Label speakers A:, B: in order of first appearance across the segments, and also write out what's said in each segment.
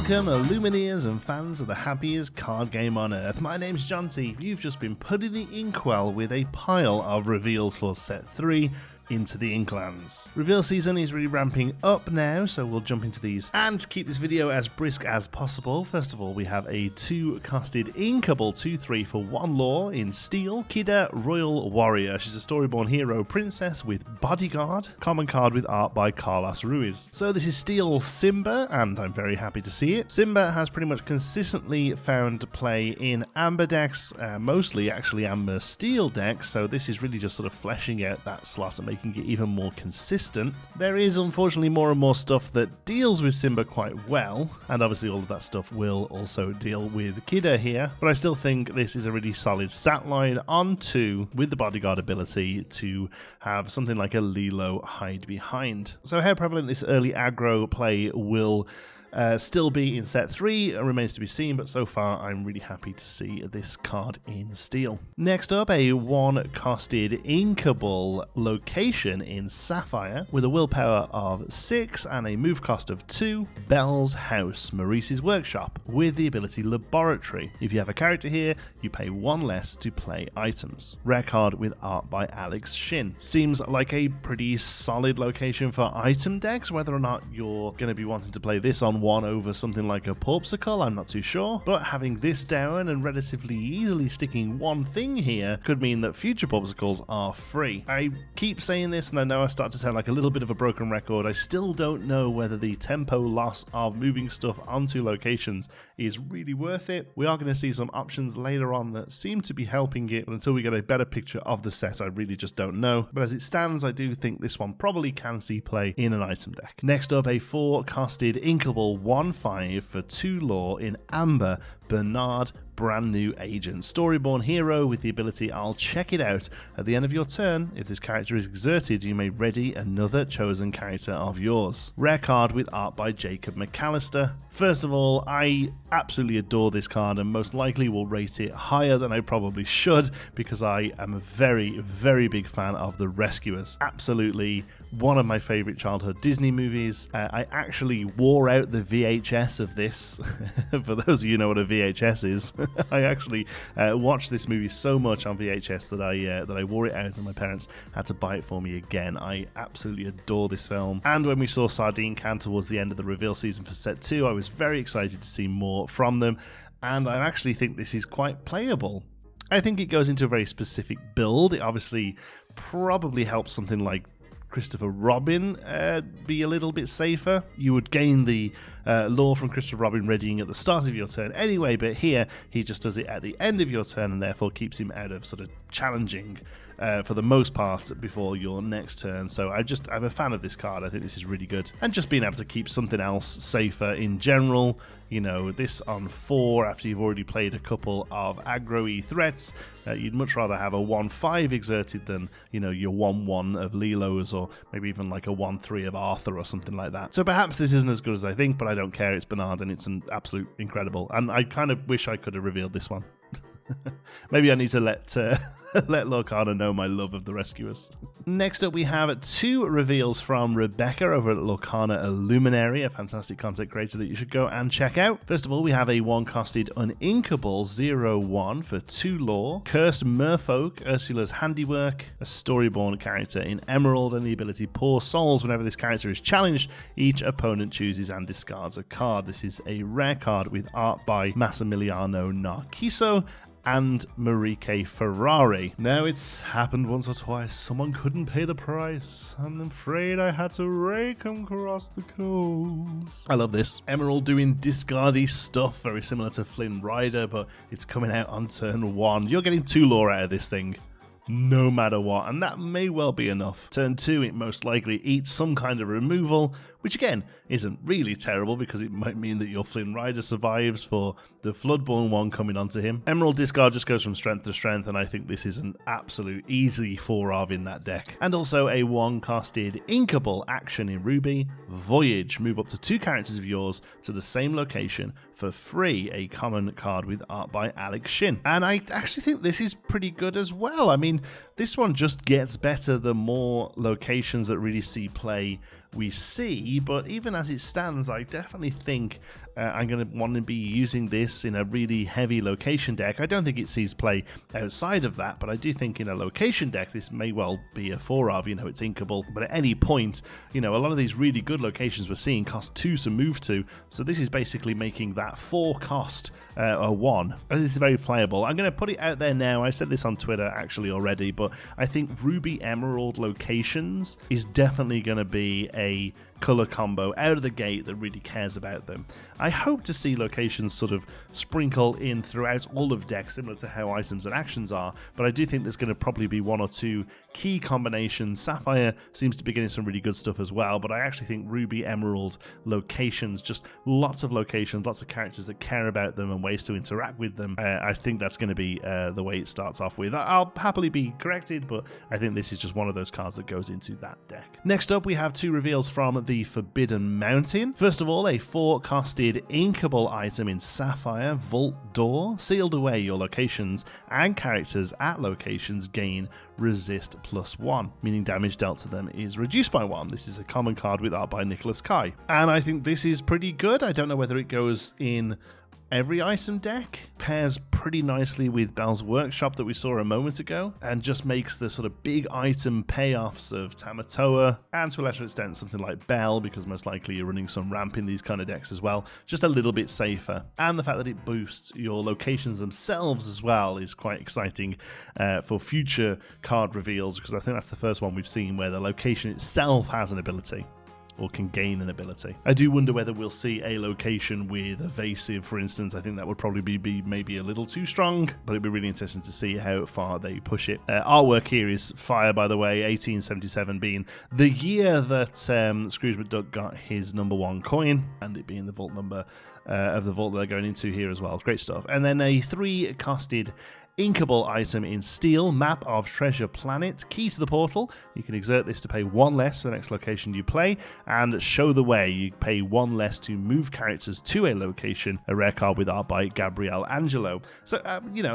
A: Welcome, Lumineers and fans of the happiest card game on earth. My name's John T. You've just been put in the inkwell with a pile of reveals for set 3. Into the Inklands. Reveal season is really ramping up now, so we'll jump into these and keep this video as brisk as possible. First of all, we have a 2-costed inkable 2/3 for 1 lore in steel. Kida Royal Warrior. She's a Storyborn Hero princess with bodyguard. Common card with art by Carlos Ruiz. So this is steel Simba, and I'm very happy to see it. Simba has pretty much consistently found play in amber decks, mostly actually amber steel decks, so this is really just sort of fleshing out that slot and making it even more consistent. There is unfortunately more and more stuff that deals with Simba quite well, and obviously all of that stuff will also deal with Kida here, but I still think this is a really solid sat line on 2 with the bodyguard ability to have something like a Lilo hide behind. So how prevalent this early aggro play will still be in set 3 remains to be seen, but so far I'm really happy to see this card in steel. Next up, a 1-costed inkable location in Sapphire with a willpower of 6 and a move cost of 2. Belle's House, Maurice's workshop, with the ability Laboratory. If you have a character here, you pay 1 less to play items. Rare card with art by Alex Shin. Seems like a pretty solid location for item decks. Whether or not you're going to be wanting to play this on 1 over something like a Porpsicle, I'm not too sure, but having this down and relatively easily sticking 1 thing here could mean that future Porpsicles are free. I keep saying this, and I know I start to sound like a little bit of a broken record. I still don't know whether the tempo loss of moving stuff onto locations is really worth it. We are going to see some options later on that seem to be helping it, but until we get a better picture of the set, I really just don't know. But as it stands, I do think this one probably can see play in an item deck. Next up, a 4-costed inkable 1/5 for 2 lore in amber, Bernard, brand new agent. Storyborn Hero with the ability I'll check it out. At the end of your turn, if this character is exerted, you may ready another chosen character of yours. Rare card with art by Jacob McAllister. First of all, I absolutely adore this card and most likely will rate it higher than I probably should because I am a very, very big fan of The Rescuers. Absolutely one of my favorite childhood Disney movies. I actually wore out the VHS of this. For those of you who know what a VHS is, I actually watched this movie so much on VHS that I wore it out and my parents had to buy it for me again. I absolutely adore this film. And when we saw Sardine Can towards the end of the reveal season for set 2, I was very excited to see more from them, and I actually think this is quite playable. I think it goes into a very specific build. It obviously probably helps something like Christopher Robin be a little bit safer. You would gain the lore from Christopher Robin readying at the start of your turn anyway, but here he just does it at the end of your turn and therefore keeps him out of sort of challenging for the most part before your next turn. So I'm a fan of this card. I think this is really good. And just being able to keep something else safer in general. You know, this on 4 after you've already played a couple of aggro-y threats. You'd much rather have a 1/5 exerted than, you know, your 1/1 of Lilo's or maybe even like a 1/3 of Arthur or something like that. So perhaps this isn't as good as I think, but I don't care. It's Bernard and it's an absolute incredible. And I kind of wish I could have revealed this one. Maybe I need to let Lorcana know my love of The Rescuers. Next up, we have 2 reveals from Rebecca over at Lorcana Illuminary, a fantastic content creator that you should go and check out. First of all, we have a 1-costed uninkable 0/1 for 2 lore, Cursed Merfolk, Ursula's Handiwork, a Storyborn character in Emerald, and the ability Pour Souls. Whenever this character is challenged, each opponent chooses and discards a card. This is a rare card with art by Massimiliano Narciso and Marieke Ferrari. Now, it's happened once or twice. Someone couldn't pay the price. I'm afraid I had to rake 'em across the coals. I love this. Emerald doing discardy stuff, very similar to Flynn Rider, but it's coming out on turn 1. You're getting 2 lore out of this thing, no matter what, and that may well be enough. Turn 2, it most likely eats some kind of removal, which again isn't really terrible because it might mean that your Flynn Rider survives for the Floodborn one coming onto him. Emerald discard just goes from strength to strength, and I think this is an absolute easy 4 of in that deck. And also a 1-costed inkable action in Ruby, Voyage. Move up to 2 characters of yours to the same location for free, a common card with art by Alex Shin. And I actually think this is pretty good as well. I mean, this one just gets better the more locations that really see play we see, but even as it stands, I definitely think I'm going to want to be using this in a really heavy location deck. I don't think it sees play outside of that, but I do think in a location deck this may well be a 4 of, it's inkable, but at any point, a lot of these really good locations we're seeing cost 2 to move to, so this is basically making that 4 cost a 1. This is very playable. I'm going to put it out there now. I said this on Twitter actually already, but I think Ruby Emerald locations is definitely going to be a color combo out of the gate that really cares about them. I hope to see locations sort of sprinkle in throughout all of decks, similar to how items and actions are, but I do think there's going to probably be 1 or 2 key combinations. Sapphire seems to be getting some really good stuff as well, but I actually think Ruby Emerald locations, just lots of locations, lots of characters that care about them and ways to interact with them. I think that's going to be the way it starts off with. I'll happily be corrected, but I think this is just one of those cards that goes into that deck. Next up, we have 2 reveals from the Forbidden Mountain. First of all, a 4-costed inkable item in Sapphire, Vault Door. Sealed away, your locations and characters at locations gain resist +1, meaning damage dealt to them is reduced by 1. This is a common card with art by Nicholas Kai, and I think this is pretty good. I don't know whether it goes in every item deck. Pairs pretty nicely with Bell's Workshop that we saw a moment ago, and just makes the sort of big item payoffs of Tamatoa, and to a lesser extent something like Bell, because most likely you're running some ramp in these kind of decks as well, just a little bit safer. And the fact that it boosts your locations themselves as well is quite exciting for future card reveals, because I think that's the first one we've seen where the location itself has an ability, or can gain an ability. I do wonder whether we'll see a location with evasive, for instance. I think that would probably be maybe a little too strong, but it'd be really interesting to see how far they push it. Artwork here is fire, by the way, 1877 being the year that Scrooge McDuck got his #1 coin, and it being the vault number of the vault that they're going into here as well. Great stuff. And then a 3-costed inkable item in Steel, Map of Treasure Planet. Key to the portal. You can exert this to pay 1 less for the next location you play, and Show the Way. You pay 1 less to move characters to a location, a rare card with art by Gabrielle Angelo. So,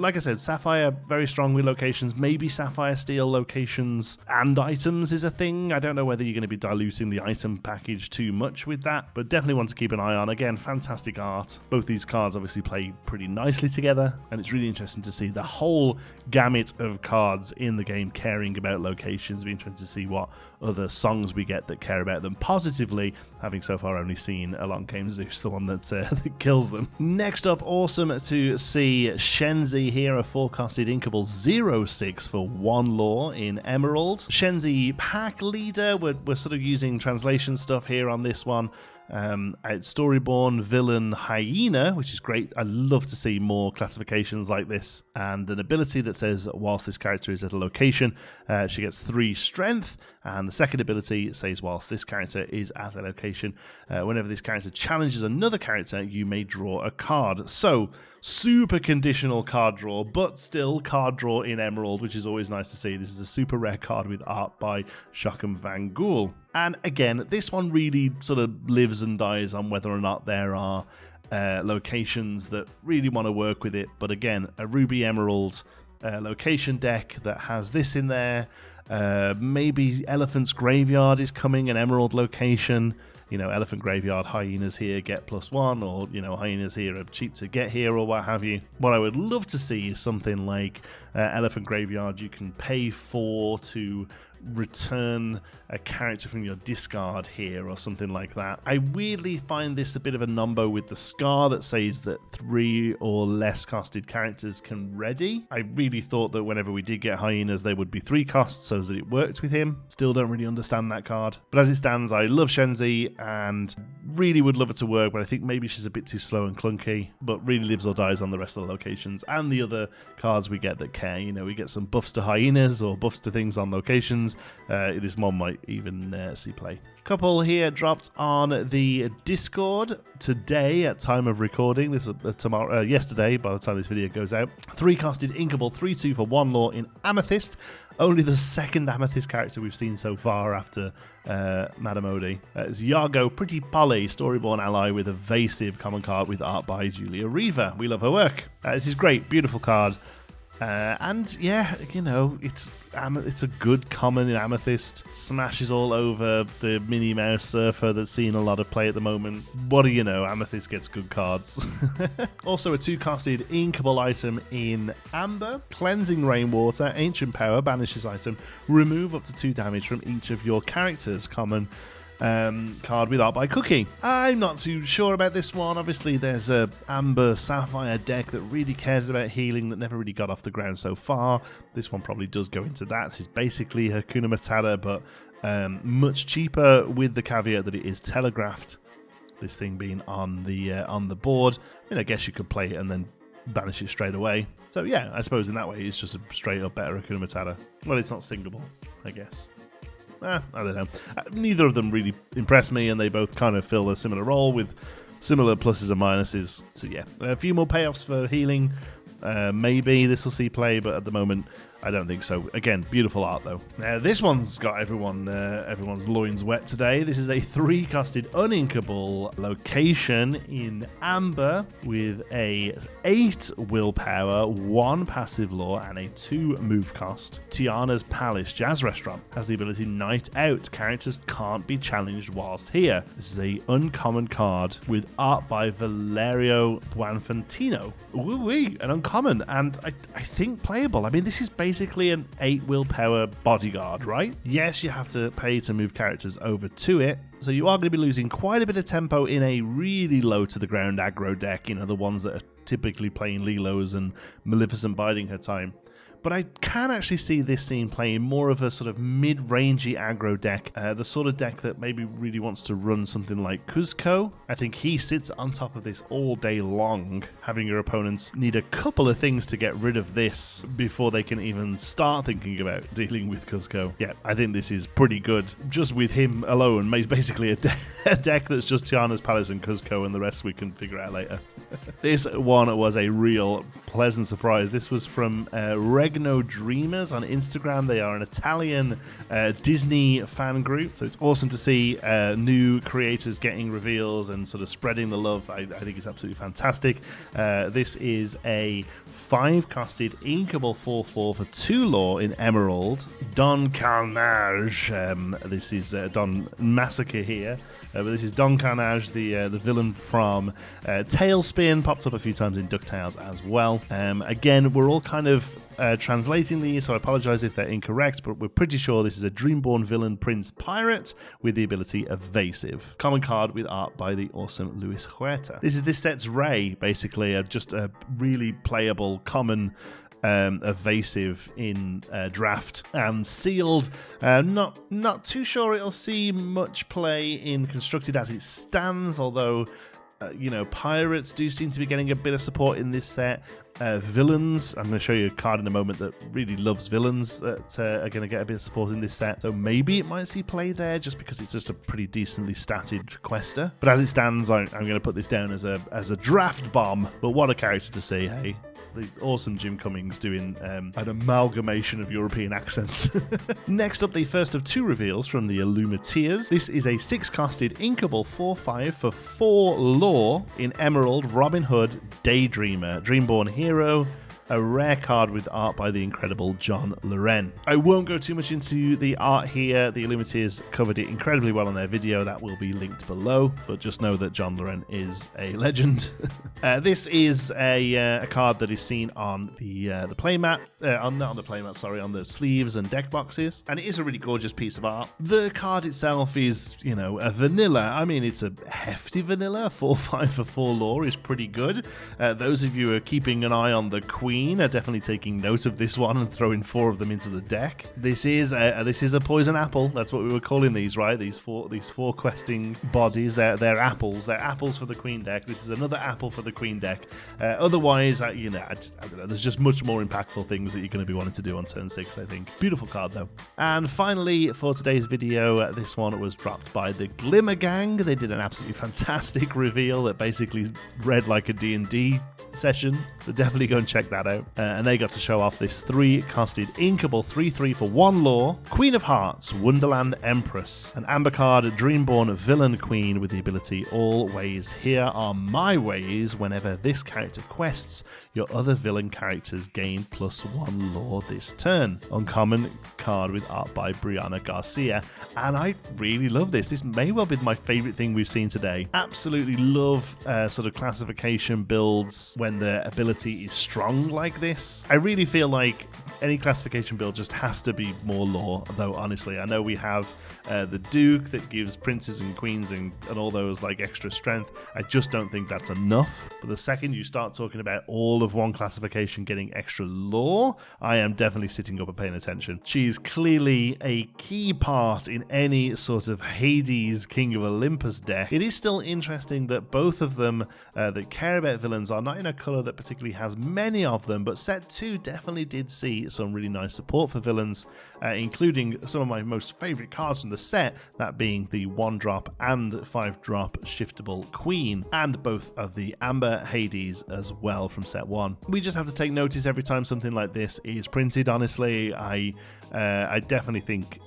A: like I said, Sapphire, very strong with locations. Maybe Sapphire Steel locations and items is a thing. I don't know whether you're going to be diluting the item package too much with that, but definitely one to keep an eye on. Again, fantastic art. Both these cards obviously play pretty nicely together, and it's really interesting to see the whole gamut of cards in the game caring about locations. It'll be interesting to see what other songs we get that care about them positively, having so far only seen Along Came Zeus, the one that, that kills them. Next up, awesome to see Shenzi here, a 4-costed inkable 0/6 for 1 lore in Emerald. Shenzi pack leader, we're sort of using translation stuff here on this one. Storyborn Villain Hyena, which is great. I love to see more classifications like this, and an ability that says whilst this character is at a location, she gets 3 strength, and the second ability says whilst this character is at a location, whenever this character challenges another character, you may draw a card. So super conditional card draw, but still card draw in Emerald, which is always nice to see. This is a super rare card with art by Joachim van Gool. And again, this one really sort of lives and dies on whether or not there are locations that really want to work with it. But again, a Ruby Emerald location deck that has this in there. Maybe Elephant's Graveyard is coming, an Emerald location. Elephant Graveyard, hyenas here get +1, or, hyenas here are cheap to get here, or what have you. What I would love to see is something like Elephant Graveyard. You can pay 4 to return a character from your discard here, or something like that. I weirdly find this a bit of a numbo with the Scar that says that 3 or less costed characters can ready. I really thought that whenever we did get hyenas, they would be 3 costs so that it worked with him. Still don't really understand that card. But as it stands, I love Shenzi and really would love it to work, but I think maybe she's a bit too slow and clunky, but really lives or dies on the rest of the locations and the other cards we get that care. We get some buffs to hyenas or buffs to things on locations. This mod might even see play. Couple here dropped on the Discord today at time of recording. This is yesterday by the time this video goes out. 3-costed inkable 3/2 for 1 lore in Amethyst. Only the second Amethyst character we've seen so far after Madame Odie. It's Yago Pretty Polly, Storyborn ally with evasive, common card with art by Julia Reaver. We love her work. This is great, beautiful card. And yeah, you know, it's a good common in Amethyst. It smashes all over the Minnie Mouse Surfer that's seeing a lot of play at the moment. What do you know, Amethyst gets good cards. Also a 2-costed inkable item in Amber. Cleansing Rainwater, Ancient Power, banishes item. Remove up to 2 damage from each of your characters. Common card with Art by Cookie. I'm not too sure about this one. Obviously there's a Amber Sapphire deck that really cares about healing that never really got off the ground so far. This one probably does go into that. It's basically Hakuna Matata, but much cheaper, with the caveat that it is telegraphed, this thing being on the board. I mean, I guess you could play it and then banish it straight away. So yeah, I suppose in that way it's just a straight up better Hakuna Matata. Well, it's not singable, I guess. I don't know. Neither of them really impress me, and they both kind of fill a similar role with similar pluses and minuses. So yeah, a few more payoffs for healing. Maybe this will see play, but at the moment I don't think so. Again, beautiful art though. This one's got everyone's loins wet today. This is a 3-costed uninkable location in Amber with a 8 willpower, 1 passive lore, and a 2 move cost. Tiana's Palace Jazz Restaurant has the ability Night Out. Characters can't be challenged whilst here. This is a uncommon card with art by Valerio Buonfantino. Ooh-wee, an uncommon, and I think playable. I mean, this is basically an 8 willpower bodyguard, right? Yes, you have to pay to move characters over to it, so you are going to be losing quite a bit of tempo in a really low to the ground aggro deck, you know, the ones that are typically playing Lilos and Maleficent biding her time. But I can actually see this scene playing more of a sort of mid-rangey aggro deck, the sort of deck that maybe really wants to run something like Kuzco. I think he sits on top of this all day long, having your opponents need a couple of things to get rid of this before they can even start thinking about dealing with Kuzco. Yeah, I think this is pretty good. Just with him alone, he's basically a deck that's just Tiana's Palace and Kuzco, and the rest we can figure out later. This one was a real pleasant surprise. This was from Regno Dreamers on Instagram. They are an Italian Disney fan group, so it's awesome to see new creators getting reveals and sort of spreading the love. I think it's absolutely fantastic. This is a 5-costed inkable 4/4 for 2 lore in Emerald. Don Carnage. This is Don Massacre here. But this is Don Carnage, the villain from Tailspin, popped up a few times in DuckTales as well. Again, we're all kind of translating these, so I apologize if they're incorrect, but we're pretty sure this is a Dreamborn villain Prince Pirate with the ability Evasive. Common card with art by the awesome Luis Huerta. This set's Ray, basically, just a really playable common evasive in draft and sealed. Not too sure it'll see much play in constructed as it stands, although you know, pirates do seem to be getting a bit of support in this set. Villains, I'm going to show you a card in a moment that really loves villains that are going to get a bit of support in this set, so maybe it might see play there just because it's just a pretty decently statted quester. But as it stands, I'm going to put this down as a draft bomb. But what a character to see, hey? The awesome Jim Cummings doing an amalgamation of European accents. Next up, the first of 2 reveals from the Illuminateers. This is a 6-costed inkable 4/5 for 4 lore in Emerald, Robin Hood, Daydreamer, Dreamborn Hero, a rare card with art by the incredible John Loin. I won't go too much into the art here. The Illuminateers covered it incredibly well in their video. That will be linked below, but just know that John Loin is a legend. This is a card that is seen on the playmat, not on the playmat, sorry, on the sleeves and deck boxes, and it is a really gorgeous piece of art. The card itself is, you know, a vanilla. I mean, it's a hefty vanilla. 4/5 for 4 lore is pretty good. Those of you who are keeping an eye on the Queen are definitely taking note of this one and throwing 4 of them into the deck. This is a poison apple. That's what we were calling these, right? These four questing bodies. They're apples. They're apples for the Queen deck. This is another apple for the Queen deck. Otherwise, you know, I don't know. There's just much more impactful things that you're going to be wanting to do on turn 6, I think. Beautiful card though. And finally, for today's video, this one was dropped by the Glimmer Gang. They did an absolutely fantastic reveal that basically read like a D&D session. So definitely go and check that Shadow, and they got to show off this 3-costed inkable 3/3 for 1 lore, Queen of Hearts, Wonderland Empress, an amber card, Dreamborn Villain Queen with the ability Always Here Are My Ways. Whenever this character quests, your other villain characters gain +1 lore this turn. Uncommon card with art by Brianna Garcia, and I really love this. This may well be my favourite thing we've seen today. Absolutely love sort of classification builds when the ability is strong like this. I really feel like any classification build just has to be more lore, though honestly I know we have the Duke that gives princes and queens and all those like extra strength. I just don't think that's enough. But the second you start talking about all of one classification getting extra lore, I am definitely sitting up and paying attention. She's clearly a key part in any sort of Hades King of Olympus deck. It is still interesting that both of them that care about villains are not in a colour that particularly has many of them, but set 2 definitely did see some really nice support for villains, including some of my most favourite cards from the set, that being the 1-drop and 5-drop shiftable Queen, and both of the Amber Hades as well from set 1. We just have to take notice every time something like this is printed, honestly. I definitely think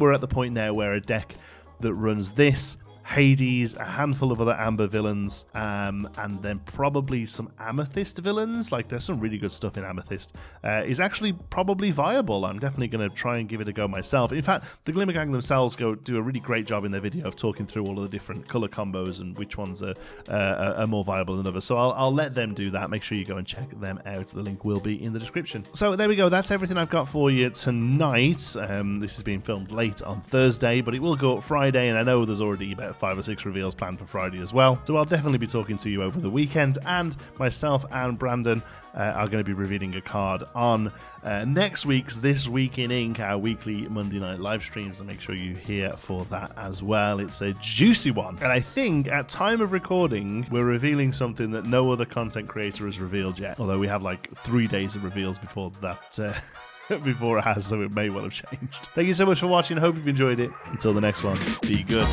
A: we're at the point now where a deck that runs this, Hades, a handful of other Amber villains, and then probably some Amethyst villains. Like, there's some really good stuff in Amethyst. Is actually probably viable. I'm definitely going to try and give it a go myself. In fact, the Glimmer Gang themselves do a really great job in their video of talking through all of the different color combos and which ones are more viable than others. So I'll let them do that. Make sure you go and check them out. The link will be in the description. So there we go. That's everything I've got for you tonight. This is being filmed late on Thursday, but it will go up Friday, and I know there's already about 5 or 6 reveals planned for Friday as well. So I'll definitely be talking to you over the weekend, and myself and Brandon are going to be revealing a card on next week's This Week in Ink, our weekly Monday night live streams, and make sure you're here for that as well. It's a juicy one, and I think at time of recording we're revealing something that no other content creator has revealed yet, although we have like 3 days of reveals before that before it has, so it may well have changed. Thank you so much for watching. I hope you've enjoyed it. Until the next one, be good.